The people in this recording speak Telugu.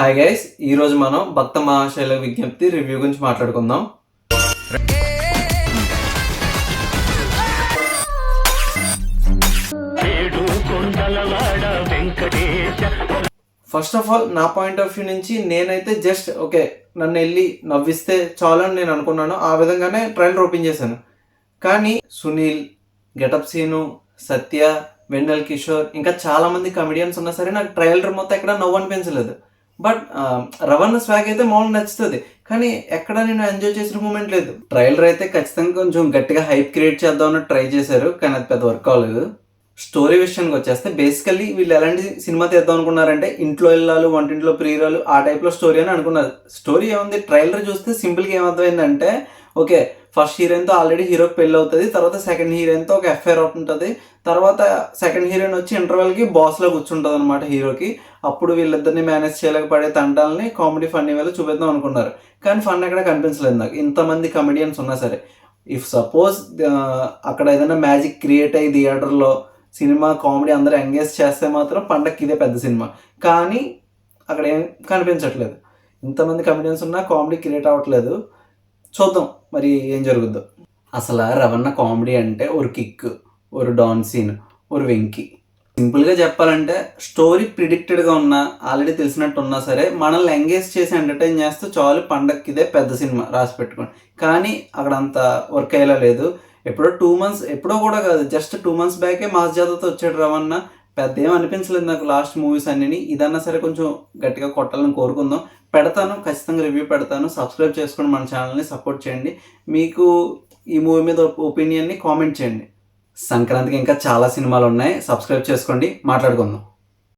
హాయ్ గైస్, ఈరోజు మనం భక్త మహాశైల విజ్ఞప్తి రివ్యూ గురించి మాట్లాడుకుందాం. ఫస్ట్ ఆఫ్ ఆల్ నా పాయింట్ ఆఫ్ వ్యూ నుంచి నేనైతే జస్ట్ ఓకే నన్ను వెళ్ళి నవ్విస్తే చాలు అని నేను అనుకున్నాను. ఆ విధంగానే ట్రైలర్ ఓపెన్ చేశాను. కానీ సునీల్, గెటప్ సీను, సత్య, వెన్నెల్ కిషోర్ ఇంకా చాలా మంది కమెడియన్స్ ఉన్నా సరే నాకు ట్రైలర్ మొత్తం ఎక్కడ నవ్వు అనిపించలేదు. బట్ రవణ స్వాగ్ అయితే మామూలు నచ్చుతుంది, కానీ ఎక్కడ నేను ఎంజాయ్ చేసిన మూమెంట్ లేదు. ట్రైలర్ అయితే ఖచ్చితంగా కొంచెం గట్టిగా హైప్ క్రియేట్ చేద్దామని ట్రై చేశారు, కానీ అది పెద్ద వర్క్ అవ్వలేదు. స్టోరీ విషయానికి వచ్చేస్తే బేసికల్లీ వీళ్ళు ఎలాంటి సినిమా తీద్దాం అనుకున్నారంటే ఇంట్లో ఇల్లాలు వంటింట్లో ప్రియురాలు ఆ టైప్లో స్టోరీ అని అనుకున్నారు. స్టోరీ ఏముంది, ట్రైలర్ చూస్తే సింపుల్గా ఏమర్థమైందంటే ఓకే ఫస్ట్ హీరోయిన్తో ఆల్రెడీ హీరోకి పెళ్ళి అవుతుంది, తర్వాత సెకండ్ హీరోయిన్తో ఒక అఫైర్ ఉంటుంది, తర్వాత సెకండ్ హీరోయిన్ వచ్చి ఇంటర్వెల్కి బాస్లో కూర్చుంటుంది అనమాట హీరోకి. అప్పుడు వీళ్ళిద్దరిని మేనేజ్ చేయలేకపోయే తంటాలని కామెడీ ఫన్నీ వేలో చూపిద్దాం అనుకున్నారు, కానీ ఫన్ ఎక్కడ కనిపించలేదు నాకు ఇంతమంది కమెడియన్స్ ఉన్నా సరే. ఇఫ్ సపోజ్ అక్కడ ఏదైనా మ్యాజిక్ క్రియేట్ అయ్యి థియేటర్లో సినిమా కామెడీ అందరూ ఎంగేజ్ చేస్తే మాత్రం పండక్కి ఇదే పెద్ద సినిమా, కానీ అక్కడ ఏం కనిపించట్లేదు. ఇంతమంది కమెడియన్స్ ఉన్నా కామెడీ క్రియేట్ అవ్వట్లేదు. చూద్దాం మరి ఏం జరుగుద్దో. అసలు రవణ కామెడీ అంటే ఒక కిక్, ఒక డాన్ సీన్, ఒక వెంకీ. సింపుల్గా చెప్పాలంటే స్టోరీ ప్రిడిక్టెడ్గా ఉన్నా ఆల్రెడీ తెలిసినట్టు ఉన్నా సరే మనల్ని ఎంగేజ్ చేసి ఎంటర్టైన్ చేస్తూ చాలు పండక్కి ఇదే పెద్ద సినిమా రాసి పెట్టుకోండి. కానీ అక్కడ అంత వర్క్ అయ్యేలా లేదు. ఎప్పుడో 2 months ఎప్పుడో కూడా కాదు, జస్ట్ 2 months బ్యాకే మాస్ జాతరతో వచ్చాడు రవణ. పెద్ద ఏం అనిపించలేదు నాకు లాస్ట్ మూవీస్ అన్నీ. ఇదన్నా సరే కొంచెం గట్టిగా కొట్టాలని కోరుకుందాం. పెడతాను, ఖచ్చితంగా రివ్యూ పెడతాను. సబ్స్క్రైబ్ చేసుకొని మన ఛానల్ని సపోర్ట్ చేయండి. మీకు ఈ మూవీ మీద ఒపీనియన్ని కామెంట్ చేయండి. సంక్రాంతికి ఇంకా చాలా సినిమాలు ఉన్నాయి, సబ్స్క్రైబ్ చేసుకోండి. మాట్లాడుకుందాం.